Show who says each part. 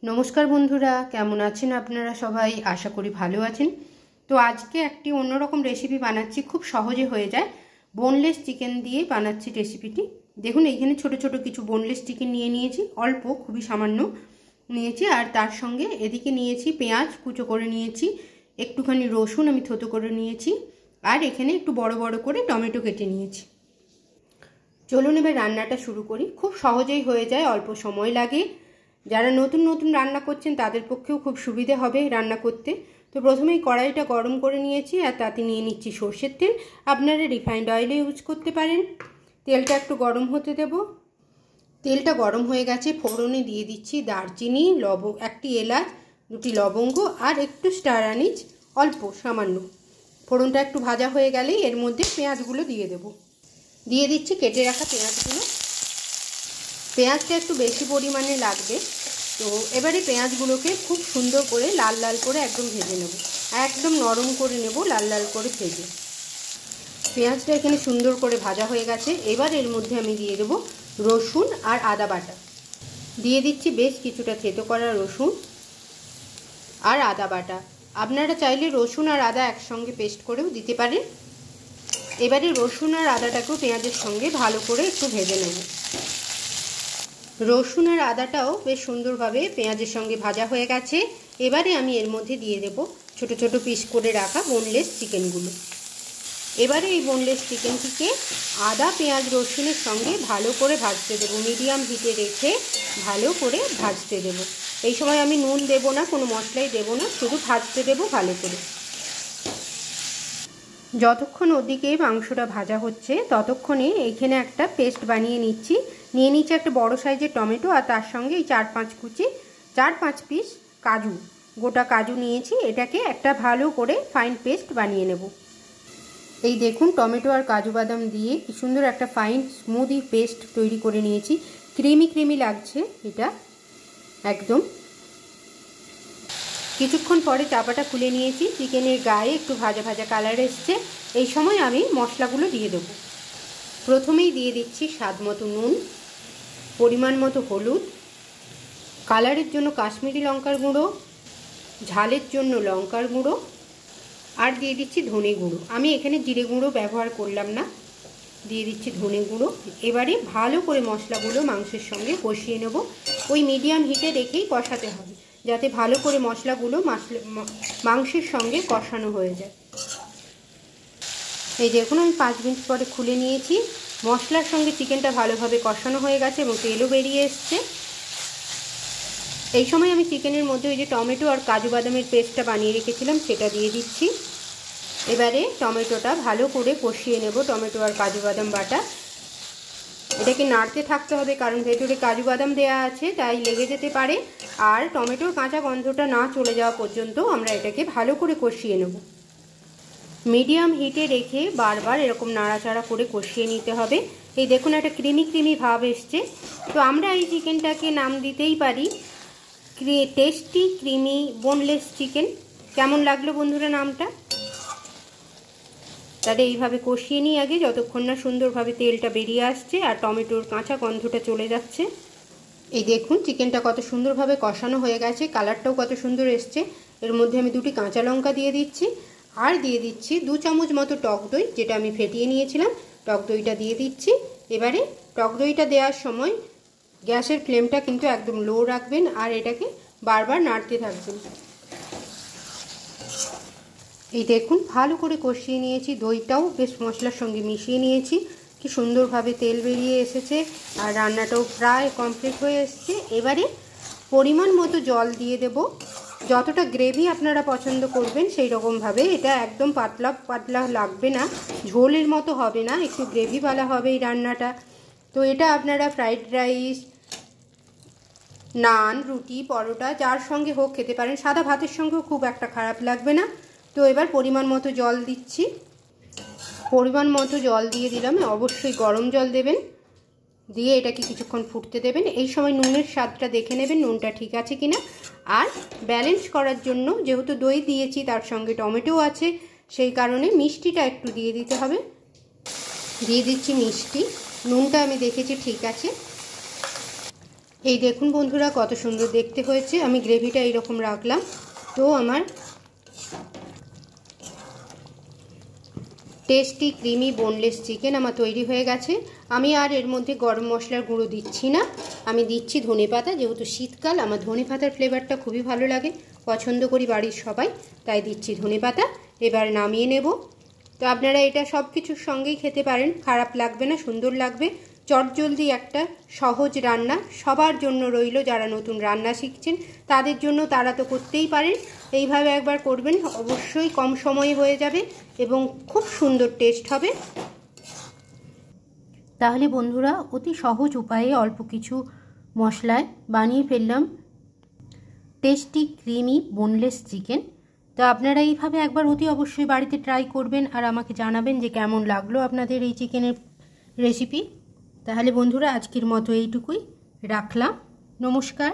Speaker 1: নমস্কার বন্ধুরা, কেমন আছেন আপনারা সবাই? আশা করি ভালো আছেন। তো আজকে একটি অন্যরকম রেসিপি বানাচ্ছি, খুব সহজে হয়ে যায়। বোনলেস চিকেন দিয়ে বানাচ্ছি রেসিপিটি। দেখুন, এইখানে ছোট ছোট কিছু বোনলেস চিকেন নিয়ে নিয়েছি, অল্প, খুবই সামান্য নিয়েছি। আর তার সঙ্গে এদিকে নিয়েছি পেঁয়াজ কুচো করে নিয়েছি, একটুখানি রসুন আমি থতো করে নিয়েছি, আর এখানে একটু বড় বড় করে টমেটো কেটে নিয়েছি। চলুন এবার রান্নাটা শুরু করি। খুব সহজেই হয়ে যায়, অল্প সময় লাগে। যারা নতুন নতুন রান্না করছেন তাদের পক্ষেও খুব সুবিধে হবে রান্না করতে। তো প্রথমেই কড়াইটা গরম করে নিয়েছি, আর তাতে নিয়ে নিচ্ছি সর্ষের তেল। আপনারা রিফাইন্ড অয়েলও ইউজ করতে পারেন। তেলটা একটু গরম হতে দেব। তেলটা গরম হয়ে গেছে, ফোড়নে দিয়ে দিচ্ছি দারচিনি, একটি এলাচ, দুটি লবঙ্গ আর একটু স্টার আনিজ, অল্প সামান্য। ফোড়নটা একটু ভাজা হয়ে গেলেই এর মধ্যে পেঁয়াজগুলো দিয়ে দেব। দিয়ে দিচ্ছি কেটে রাখা পেঁয়াজগুলো। পেঁয়াজটা একটু বেশি পরিমাণে লাগবে। তো এবারে পেঁয়াজগুলোকে খুব সুন্দর করে লাল লাল করে একদম ভেজে নেব, একদম নরম করে নেব, লাল লাল করে ভেজে। পেঁয়াজটা এখানে সুন্দর করে ভাজা হয়ে গেছে। এবার এর মধ্যে আমি দিয়ে দেবো রসুন আর আদা বাটা। দিয়ে দিচ্ছি বেশ কিছুটা থেতো করা রসুন আর আদা বাটা। আপনারা চাইলে রসুন আর আদা একসঙ্গে পেস্ট করেও দিতে পারেন। এবারে রসুন আর আদাটাকেও পেঁয়াজের সঙ্গে ভালো করে একটু ভেজে নেব। রসুন আর আদাটাও বেশ সুন্দরভাবে পেঁয়াজের সঙ্গে ভাজা হয়ে গেছে। এবারে আমি এর মধ্যে দিয়ে দেব ছোট ছোট পিস করে রাখা বোনলেস চিকেনগুলো। এবারে এই বোনলেস চিকেনটিকে আদা পেঁয়াজ রসুনের সঙ্গে ভালো করে ভাজতে দেবো, মিডিয়াম হিটে রেখে ভালো করে ভাজতে দেবো। এই সময় আমি নুন দেব না, কোনো মশলাই দেব না, শুধু ভাজতে দেবো ভালো করে। যতক্ষণ ওদিকে মাংসটা ভাজা হচ্ছে ততক্ষণে এইখানে একটা পেস্ট বানিয়ে নিচ্ছি। নিয়ে নিচ্ছি একটা বড় সাইজের টমেটো, আর তার সঙ্গে এই 4-5 পিস কাজু, গোটা কাজু নিয়েছি। এটাকে একটা ভালো করে ফাইন পেস্ট বানিয়ে নেব। এই দেখুন, টমেটো আর কাজু বাদাম দিয়ে কি সুন্দর একটা ফাইন স্মুদি পেস্ট তৈরি করে নিয়েছি। ক্রিমি ক্রিমি লাগছে এটা একদম। কিছুক্ষণ পরে চাপাটা খুলে নিয়েছি, চিকেনের গায়ে একটু ভাজা ভাজা কালার এসছে। এই সময় আমি মশলাগুলো দিয়ে দেবো। প্রথমেই দিয়ে দিচ্ছি স্বাদ মতো নুন, পরিমাণ মতো হলুদ, কালারের জন্য কাশ্মীরি লঙ্কার গুঁড়ো, ঝালের জন্য লঙ্কার গুঁড়ো, আর দিয়ে দিচ্ছি ধনে গুঁড়ো। আমি এখানে জিরে গুঁড়ো ব্যবহার করলাম না, দিয়ে দিচ্ছি ধনে গুঁড়ো। এবারে ভালো করে মশলাগুলো মাংসের সঙ্গে কষিয়ে নেব। ওই মিডিয়াম হিটে রেখেই কষাতে হবে, যাতে ভালো করে মশলাগুলো মাংসের সঙ্গে কষানো হয়ে যায়। এই দেখুন, আমি 5 মিনিট পরে খুলে নিয়েছি। মশলার সঙ্গে চিকেনটা ভালোভাবে কষানো হয়ে গেছে এবং তেলও বেরিয়ে এসছে। এই সময় আমি চিকেনের মধ্যে ওই যে টমেটো আর কাজু বাদামের পেস্টটা বানিয়ে রেখেছিলাম সেটা দিয়ে দিচ্ছি। এবারে টমেটোটা ভালো করে কষিয়ে নেব, টমেটো আর কাজু বাদাম বাটা। এটাকে নাড়তে থাকতে হবে, কারণ ভেতরে কাজু বাদাম দেওয়া আছে, তাই লেগে যেতে পারে। আর টমেটোর কাঁচা গন্ধটা না চলে যাওয়া পর্যন্ত আমরা এটাকে ভালো করে কষিয়ে নেব। মিডিয়াম হিটে রেখে বারবার এরকম নাড়াচাড়া করে কষিয়ে নিতে হবে। এই দেখুন, একটা ক্রিমি ক্রিমি ভাব এসছে। তো আমরা এই চিকেনটাকে নাম দিতেই পারি টেস্টি ক্রিমি বোনলেস চিকেন। কেমন লাগলো বন্ধুরা নামটা? তাহলে এইভাবে কষিয়ে নিই আগে, যতক্ষণ না সুন্দরভাবে তেলটা বেরিয়ে আসছে আর টমেটোর কাঁচা গন্ধটা চলে যাচ্ছে। এই দেখুন, চিকেনটা কত সুন্দরভাবে কষানো হয়ে গেছে, কালারটাও কত সুন্দর এসছে। এর মধ্যে আমি 2টি কাঁচা লঙ্কা দিয়ে দিচ্ছি, আর দিয়ে দিচ্ছি 2 চামচ মতো টক দই, যেটা আমি ফেটিয়ে নিয়েছিলাম। টক দইটা দিয়ে দিচ্ছি। এবারে টক দইটা দেওয়ার সময় গ্যাসের ফ্লেমটা কিন্তু একদম লো রাখবেন, আর এটাকে বারবার নাড়তে থাকবেন। এই দেখুন, ভালো করে কষিয়ে নিয়েছি, দইটাও বেশ মশলার সঙ্গে মিশিয়ে নিয়েছি। কি সুন্দরভাবে তেল বেরিয়ে এসেছে, আর রান্নাটাও প্রায় কমপ্লিট হয়ে এসেছে। এবারে পরিমাণ মতো জল দিয়ে দেব। যতটা গ্রেভি আপনারা পছন্দ করবেন সেই রকমভাবে। এটা একদম পাতলা পাতলা লাগবে না, ঝোলের মতো হবে না, একটু গ্রেভিওয়ালা হবে এই রান্নাটা। তো এটা আপনারা ফ্রাইড রাইস, নান, রুটি, পরোটা যার সঙ্গে হোক খেতে পারেন। সাদা ভাতের সঙ্গেও খুব একটা খারাপ লাগবে না। তো এবার পরিমাণ মতো জল দিচ্ছি। পরিমাণ মতো জল দিয়ে দিলাম, অবশ্যই গরম জল দেবেন। দিয়ে এটাকে কিছুক্ষণ ফুটতে দেবেন। এই সময় নুনের স্বাদটা দেখে নেবেন, নুনটা ঠিক আছে কিনা। আর ব্যালেন্স করার জন্য, যেহেতু দই দিয়েছি তার সঙ্গে টমেটো আছে, সেই কারণে মিষ্টিটা একটু দিয়ে দিতে হবে। দিয়ে দিচ্ছি মিষ্টি। নুনটা আমি দেখেছি ঠিক আছে। এই দেখুন বন্ধুরা কত সুন্দর দেখতে হয়েছে। আমি গ্রেভিটা এইরকম রাখলাম। তো আমার টেস্টি ক্রিমি বোনলেস চিকেন আমার তৈরি হয়ে গেছে। আমি আর এর মধ্যে গরম মশলার গুঁড়ো দিচ্ছি না, আমি দিচ্ছি ধনেপাতা। যেহেতু শীতকাল, আমার ধনেপাতার ফ্লেভারটা খুবই ভালো লাগে, পছন্দ করি বাড়ির সবাই, তাই দিচ্ছি ধনেপাতা। এবার নামিয়ে নেব। তো আপনারা এটা সব কিছুর সঙ্গেই খেতে পারেন, খারাপ লাগবে না, সুন্দর লাগবে। চটজলদি একটা সহজ রান্না সবার জন্য রইল। যারা নতুন রান্না শিখছেন তাদের জন্য, তারা তো করতেই পারেন। এইভাবে একবার করবেন, অবশ্যই কম সময়ে হয়ে যাবে এবং খুব সুন্দর টেস্ট হবে। তাহলে বন্ধুরা অতি সহজ উপায়ে অল্প কিছু মশলায় বানিয়ে ফেললাম টেস্টি ক্রিমি বোনলেস চিকেন। তো আপনারা এইভাবে একবার অতি অবশ্যই বাড়িতে ট্রাই করবেন আর আমাকে জানাবেন যে কেমন লাগলো আপনাদের এই চিকেনের রেসিপি। তাহলে বন্ধুরা আজকের মতো এইটুকুই রাখলাম। নমস্কার।